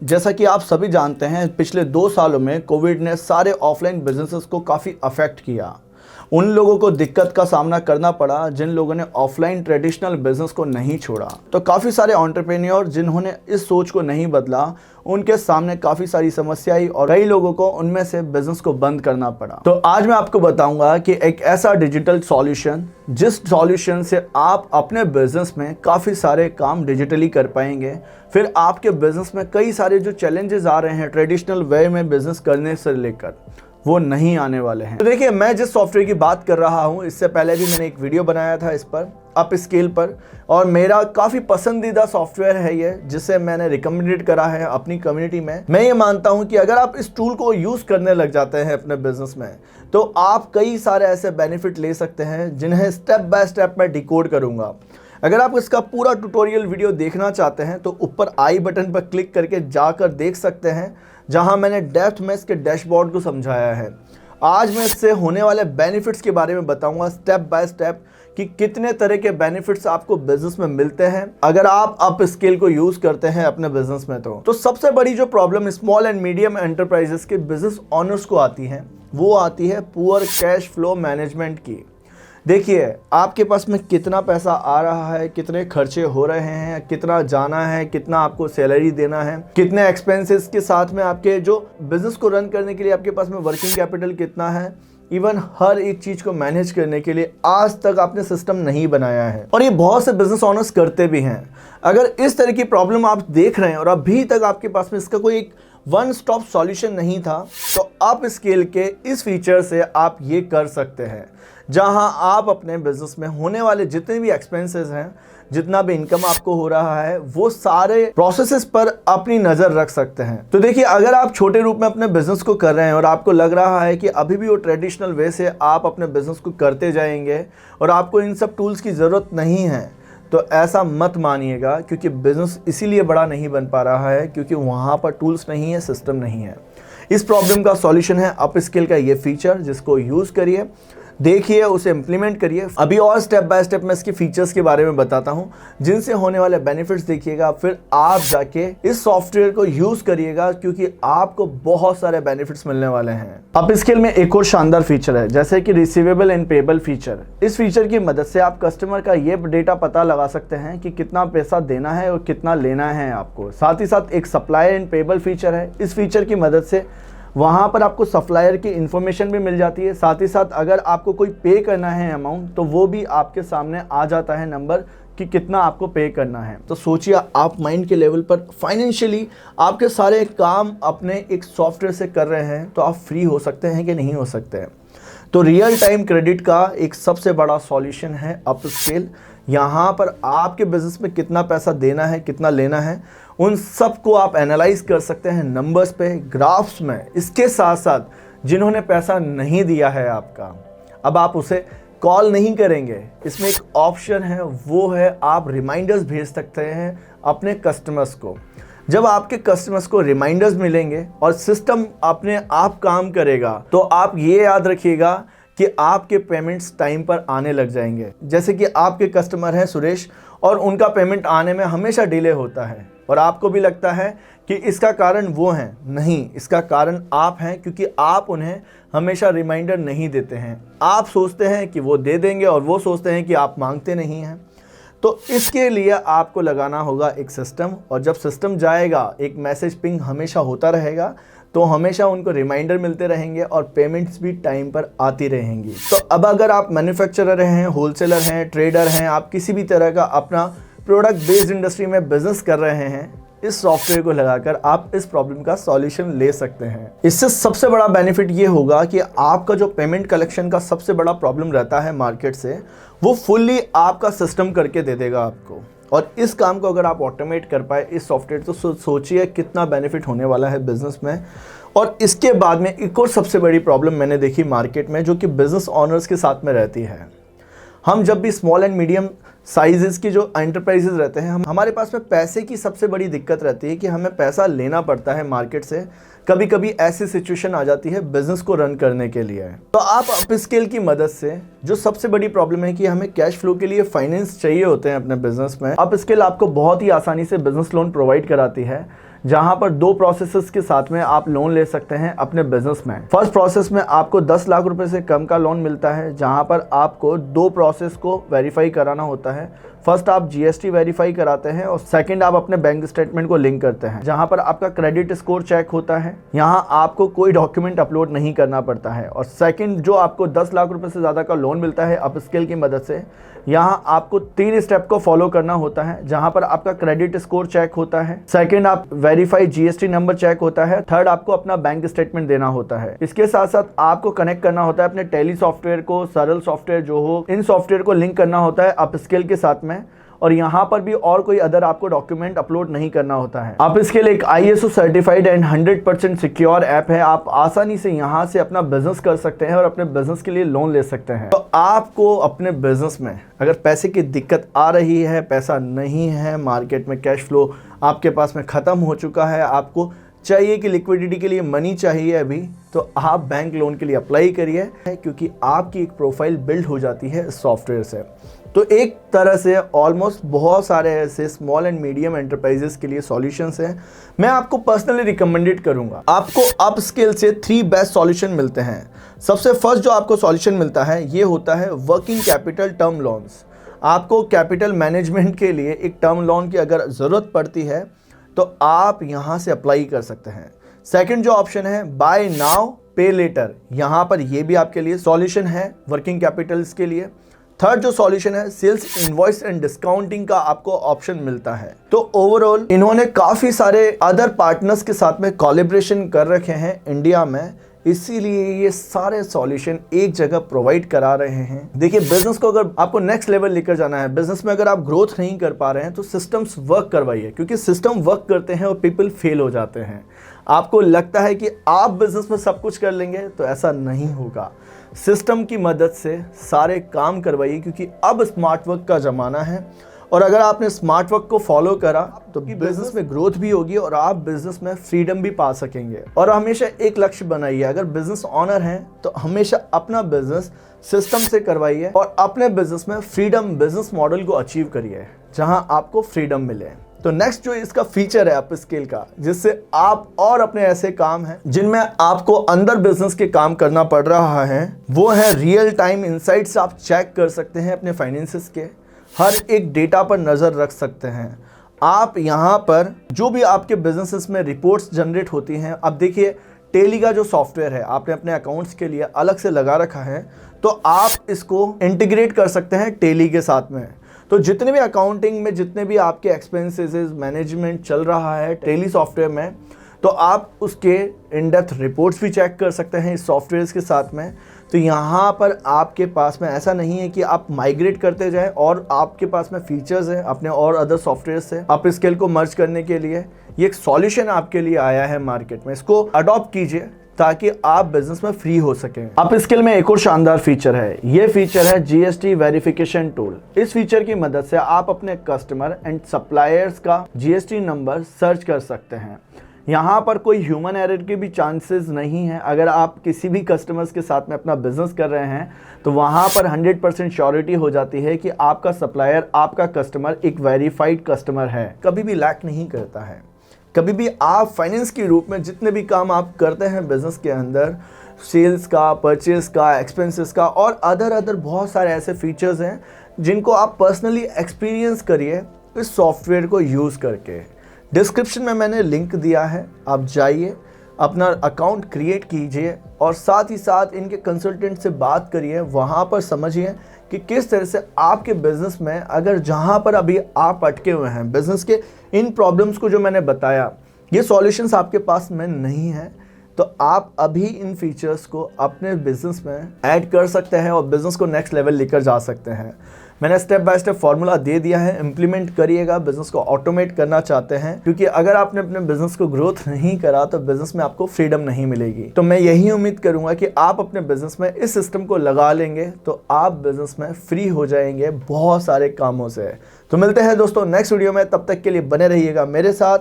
जैसा कि आप सभी जानते हैं, पिछले 2 सालों में कोविड ने सारे ऑफलाइन बिजनेसेस को काफ़ी अफेक्ट किया। उन लोगों को दिक्कत का सामना करना पड़ा जिन लोगों ने ऑफलाइन ट्रेडिशनल बिजनेस को नहीं छोड़ा। तो काफ़ी सारे एंटरप्रेन्योर जिन्होंने इस सोच को नहीं बदला, उनके सामने काफ़ी सारी समस्याएं आई और कई लोगों को उनमें से बिजनेस को बंद करना पड़ा। तो आज मैं आपको बताऊंगा कि एक ऐसा डिजिटल सॉल्यूशन जिस सॉल्यूशन से आप अपने बिजनेस में काफ़ी सारे काम डिजिटली कर पाएंगे, फिर आपके बिजनेस में कई सारे जो चैलेंजेस आ रहे हैं ट्रेडिशनल वे में बिजनेस करने से लेकर, वो नहीं आने वाले हैं। तो देखिए, मैं जिस सॉफ्टवेयर की बात कर रहा हूँ, इससे पहले भी मैंने एक वीडियो बनाया था इस पर, अप स्केल पर, और मेरा काफ़ी पसंदीदा सॉफ्टवेयर है ये, जिसे मैंने रिकमेंडेड करा है अपनी कम्युनिटी में। मैं ये मानता हूँ कि अगर आप इस टूल को यूज़ करने लग जाते हैं अपने बिजनेस में, तो आप कई सारे ऐसे बेनिफिट ले सकते हैं जिन्हें स्टेप बाय स्टेप मैं डिकोड करूँगा। अगर आप इसका पूरा ट्यूटोरियल वीडियो देखना चाहते हैं तो ऊपर आई बटन पर क्लिक करके जाकर देख सकते हैं, जहां मैंने डेप्थ में इसके डैशबोर्ड को समझाया है। आज मैं इससे होने वाले बेनिफिट्स के बारे में बताऊंगा स्टेप बाय स्टेप कि कितने तरह के बेनिफिट्स आपको बिजनेस में मिलते हैं अगर आप अप स्केल को यूज करते हैं अपने बिजनेस में। तो सबसे बड़ी जो problem small and medium enterprises के बिजनेस ऑनर्स को आती है, वो आती है पुअर कैश फ्लो मैनेजमेंट की। देखिए, आपके पास में कितना पैसा आ रहा है, कितने खर्चे हो रहे हैं, कितना जाना है, कितना आपको सैलरी देना है, कितने एक्सपेंसेस के साथ में आपके जो बिजनेस को रन करने के लिए आपके पास में वर्किंग कैपिटल कितना है, इवन हर एक चीज को मैनेज करने के लिए आज तक आपने सिस्टम नहीं बनाया है। और ये बहुत से बिजनेस ओनर्स करते भी हैं। अगर इस तरह की प्रॉब्लम आप देख रहे हैं और अभी तक आपके पास में इसका कोई एक वन स्टॉप सॉल्यूशन नहीं था, तो अप स्केल के इस फीचर से आप ये कर सकते हैं, जहां आप अपने बिजनेस में होने वाले जितने भी एक्सपेंसेस हैं, जितना भी इनकम आपको हो रहा है, वो सारे प्रोसेसेस पर अपनी नज़र रख सकते हैं। तो देखिए, अगर आप छोटे रूप में अपने बिजनेस को कर रहे हैं और आपको लग रहा है कि अभी भी वो ट्रेडिशनल वे से आप अपने बिजनेस को करते जाएंगे और आपको इन सब टूल्स की ज़रूरत नहीं है, तो ऐसा मत मानिएगा, क्योंकि बिजनेस इसीलिए बड़ा नहीं बन पा रहा है क्योंकि वहाँ पर टूल्स नहीं है, सिस्टम नहीं है। इस प्रॉब्लम का सॉल्यूशन है अप स्केल का ये फीचर, जिसको यूज़ करिए, देखिए, उसे इम्प्लीमेंट करिए। अभी और स्टेप बाय स्टेप मैं इसके फीचर्स के बारे में बताता हूं, जिनसे होने वाले बेनिफिट्स देखिएगा, फिर आप जाके इस सॉफ्टवेयर को यूज करिएगा, क्योंकि आपको बहुत सारे बेनिफिट्स मिलने वाले हैं। अप स्केल में एक और शानदार फीचर है, जैसे कि रिसीवेबल एंड पेबल फीचर। इस फीचर की मदद से आप कस्टमर का ये डेटा पता लगा सकते हैं कि कितना पैसा देना है और कितना लेना है आपको। साथ ही साथ एक सप्लायर एंड पेबल फीचर है। इस फीचर की मदद से वहाँ पर आपको सप्लायर की इन्फॉर्मेशन भी मिल जाती है। साथ ही साथ अगर आपको कोई पे करना है अमाउंट, तो वो भी आपके सामने आ जाता है नंबर कि कितना आपको पे करना है। तो सोचिए, आप माइंड के लेवल पर फाइनेंशियली आपके सारे काम अपने एक सॉफ्टवेयर से कर रहे हैं, तो आप फ्री हो सकते हैं कि नहीं हो सकते हैं। तो रियल टाइम क्रेडिट का एक सबसे बड़ा सॉल्यूशन है अप स्केल। यहाँ पर आपके बिजनेस में कितना पैसा देना है, कितना लेना है, उन सब को आप एनालाइज कर सकते हैं नंबर्स पे, ग्राफ्स में। इसके साथ साथ जिन्होंने पैसा नहीं दिया है आपका, अब आप उसे कॉल नहीं करेंगे, इसमें एक ऑप्शन है, वो है आप रिमाइंडर्स भेज सकते हैं अपने कस्टमर्स को। जब आपके कस्टमर्स को रिमाइंडर्स मिलेंगे और सिस्टम अपने आप काम करेगा, तो आप ये याद रखिएगा कि आपके पेमेंट्स टाइम पर आने लग जाएंगे। जैसे कि आपके कस्टमर हैं सुरेश, और उनका पेमेंट आने में हमेशा डिले होता है, और आपको भी लगता है कि इसका कारण वो हैं। नहीं, इसका कारण आप हैं, क्योंकि आप उन्हें हमेशा रिमाइंडर नहीं देते हैं। आप सोचते हैं कि वो दे देंगे और वो सोचते हैं कि आप मांगते नहीं हैं। तो इसके लिए आपको लगाना होगा एक सिस्टम, और जब सिस्टम जाएगा, एक मैसेज पिंग हमेशा होता रहेगा, तो हमेशा उनको रिमाइंडर मिलते रहेंगे और पेमेंट्स भी टाइम पर आती रहेंगी। तो अब अगर आप मैन्युफैक्चरर हैं, होलसेलर हैं, ट्रेडर हैं, आप किसी भी तरह का अपना प्रोडक्ट बेस्ड इंडस्ट्री में बिजनेस कर रहे हैं, इस सॉफ्टवेयर को लगाकर आप इस प्रॉब्लम का सॉल्यूशन ले सकते हैं। इससे सबसे बड़ा बेनिफिट ये होगा कि आपका जो पेमेंट कलेक्शन का सबसे बड़ा प्रॉब्लम रहता है मार्केट से, वो फुल्ली आपका सिस्टम करके दे देगा आपको। और इस काम को अगर आप ऑटोमेट कर पाए इस सॉफ्टवेयर, तो सोचिए कितना बेनिफिट होने वाला है बिजनेस में। और इसके बाद में एक और सबसे बड़ी प्रॉब्लम मैंने देखी मार्केट में, जो कि बिजनेस ऑनर्स के साथ में रहती है। हम जब भी स्मॉल एंड मीडियम साइजेस की जो एंटरप्राइजेस रहते हैं, हमारे पास में पैसे की सबसे बड़ी दिक्कत रहती है कि हमें पैसा लेना पड़ता है मार्केट से। कभी कभी ऐसी सिचुएशन आ जाती है बिजनेस को रन करने के लिए। तो आप अपस्केल की मदद से, जो सबसे बड़ी प्रॉब्लम है कि हमें कैश फ्लो के लिए फाइनेंस चाहिए होते हैं अपने बिजनेस में, अपस्केल आपको बहुत ही आसानी से बिजनेस लोन प्रोवाइड कराती है, जहां पर 2 प्रोसेसेस के साथ में आप लोन ले सकते हैं अपने बिजनेस में। फर्स्ट प्रोसेस में आपको 10 लाख रुपए से कम का लोन मिलता है, जहां पर आपको 2 प्रोसेस को वेरीफाई कराना होता है। फर्स्ट आप जीएसटी वेरीफाई कराते हैं और सेकंड आप अपने बैंक स्टेटमेंट को लिंक करते हैं, जहां पर आपका क्रेडिट स्कोर चेक होता है। यहां आपको कोई डॉक्यूमेंट अपलोड नहीं करना पड़ता है। और सेकंड जो आपको 10 लाख रुपए से ज़्यादा का लोन मिलता है अपस्किल की मदद से, यहाँ आपको 3 स्टेप को फॉलो करना होता है, जहां पर आपका क्रेडिट स्कोर चेक होता है, सेकंड आप वेरीफाई जीएसटी नंबर चेक होता है, थर्ड आपको अपना बैंक स्टेटमेंट देना होता है। इसके साथ साथ आपको कनेक्ट करना होता है अपने टैली सॉफ्टवेयर को, सरल सॉफ्टवेयर जो हो, इन सॉफ्टवेयर को लिंक करना होता है अपस्किल के साथ में। और यहाँ पर भी और कोई अदर आपको डॉक्यूमेंट अपलोड नहीं करना होता है। आप इसके लिए एक ISO certified and 100% secure app है। आप आसानी से यहाँ से अपना बिजनेस कर सकते हैं और अपने बिजनेस के लिए लोन ले सकते हैं। तो आपको अपने बिजनेस में अगर पैसे की दिक्कत आ रही है, पैसा नहीं है, मार्केट में कैश फ्लो आपके पास में ख़त्म हो चुका है, आपको चाहिए कि लिक्विडिटी के लिए मनी चाहिए अभी, तो आप बैंक लोन के लिए अप्लाई करिए, क्योंकि आपकी एक प्रोफाइल बिल्ड हो जाती है सॉफ्टवेयर से। तो एक तरह से ऑलमोस्ट बहुत सारे ऐसे स्मॉल एंड मीडियम एंटरप्राइजेस के लिए सॉल्यूशंस हैं। मैं आपको पर्सनली रिकमेंडेड करूंगा। आपको अपस्किल से 3 बेस्ट सॉल्यूशन मिलते हैं। सबसे फर्स्ट जो आपको सॉल्यूशन मिलता है ये होता है वर्किंग कैपिटल टर्म लोन्स। आपको कैपिटल मैनेजमेंट के लिए एक टर्म लोन की अगर ज़रूरत पड़ती है तो आप यहाँ से अप्लाई कर सकते हैं। सेकंड जो ऑप्शन है बाय नाउ पे लेटर, यहाँ पर ये भी आपके लिए सॉल्यूशन है वर्किंग कैपिटल्स के लिए। थर्ड जो सॉल्यूशन है सेल्स इनवॉइस एंड डिस्काउंटिंग का आपको ऑप्शन मिलता है। तो ओवरऑल इन्होंने काफ़ी सारे अदर पार्टनर्स के साथ में कोलैबोरेशन कर रखे हैं इंडिया में, इसीलिए ये सारे सॉल्यूशन एक जगह प्रोवाइड करा रहे हैं। देखिए बिजनेस को अगर आपको नेक्स्ट लेवल लेकर जाना है, बिजनेस में अगर आप ग्रोथ नहीं कर पा रहे हैं तो सिस्टम्स वर्क करवाइए, क्योंकि सिस्टम वर्क करते हैं और पीपल फेल हो जाते हैं। आपको लगता है कि आप बिजनेस में सब कुछ कर लेंगे, तो ऐसा नहीं होगा। सिस्टम की मदद से सारे काम करवाइए, क्योंकि अब स्मार्ट वर्क का ज़माना है और अगर आपने स्मार्ट वर्क को फॉलो करा तो बिजनेस में ग्रोथ भी होगी और आप बिजनेस में फ्रीडम भी पा सकेंगे। और हमेशा एक लक्ष्य बनाइए, अगर बिजनेस ऑनर हैं तो हमेशा अपना बिजनेस सिस्टम से करवाइए और अपने बिजनेस में फ्रीडम बिजनेस मॉडल को अचीव करिए, जहां आपको फ्रीडम मिले। तो नेक्स्ट जो इसका फीचर है अपस्किल का, जिससे आप और अपने ऐसे काम हैं जिनमें आपको अंदर बिजनेस के काम करना पड़ रहा है, वो है रियल टाइम इनसाइट्स। आप चेक कर सकते हैं अपने फाइनेंसेस के, हर एक डेटा पर नज़र रख सकते हैं। आप यहाँ पर जो भी आपके बिजनेसेस में रिपोर्ट्स जनरेट होती हैं, अब देखिए टेली का जो सॉफ्टवेयर है आपने अपने अकाउंट्स के लिए अलग से लगा रखा है, तो आप इसको इंटीग्रेट कर सकते हैं टेली के साथ में। तो जितने भी अकाउंटिंग में जितने भी आपके एक्सपेंसेस मैनेजमेंट चल रहा है टेली सॉफ्टवेयर में, तो आप उसके इन डेप्थ रिपोर्ट्स भी चेक कर सकते हैं इस सॉफ्टवेयर के साथ में। तो यहाँ पर आपके पास में ऐसा नहीं है कि आप माइग्रेट करते जाएं और आपके पास में फीचर्स हैं अपने और अदर सॉफ्टवेयर से अपस्किल को मर्ज करने के लिए। ये एक सॉल्यूशन आपके लिए आया है मार्केट में, इसको अडॉप्ट कीजिए ताकि आप बिजनेस में फ्री हो सकें। अपस्किल में एक और शानदार फीचर है, ये फीचर है जीएसटी वेरिफिकेशन टूल। इस फीचर की मदद से आप अपने कस्टमर एंड सप्लायर्स का जीएसटी नंबर सर्च कर सकते हैं। यहाँ पर कोई ह्यूमन एरर के भी चांसेस नहीं है। अगर आप किसी भी कस्टमर्स के साथ में अपना बिजनेस कर रहे हैं तो वहाँ पर 100% श्योरिटी हो जाती है कि आपका सप्लायर, आपका कस्टमर एक वेरीफाइड कस्टमर है, कभी भी लैक नहीं करता है। कभी भी आप फाइनेंस के रूप में जितने भी काम आप करते हैं बिजनेस के अंदर, सेल्स का, परचेज का, एक्सपेंसेस का और अदर बहुत सारे ऐसे फीचर्स हैं जिनको आप पर्सनली एक्सपीरियंस करिए इस सॉफ्टवेयर को यूज़ करके। डिस्क्रिप्शन में मैंने लिंक दिया है, आप जाइए, अपना अकाउंट क्रिएट कीजिए और साथ ही साथ इनके कंसल्टेंट से बात करिए। वहाँ पर समझिए कि किस तरह से आपके बिज़नेस में, अगर जहाँ पर अभी आप अटके हुए हैं बिज़नेस के इन प्रॉब्लम्स को जो मैंने बताया, ये सॉल्यूशंस आपके पास में नहीं है, तो आप अभी इन फीचर्स को अपने बिज़नेस में ऐड कर सकते हैं और बिज़नेस को नेक्स्ट लेवल लेकर जा सकते हैं। मैंने स्टेप बाय स्टेप फॉर्मूला दे दिया है, इम्प्लीमेंट करिएगा। बिजनेस को ऑटोमेट करना चाहते हैं, क्योंकि अगर आपने अपने बिजनेस को ग्रोथ नहीं करा तो बिजनेस में आपको फ्रीडम नहीं मिलेगी। तो मैं यही उम्मीद करूंगा कि आप अपने बिजनेस में इस सिस्टम को लगा लेंगे तो आप बिजनेस में फ्री हो जाएंगे बहुत सारे कामों से। तो मिलते हैं दोस्तों नेक्स्ट वीडियो में, तब तक के लिए बने रहिएगा मेरे साथ।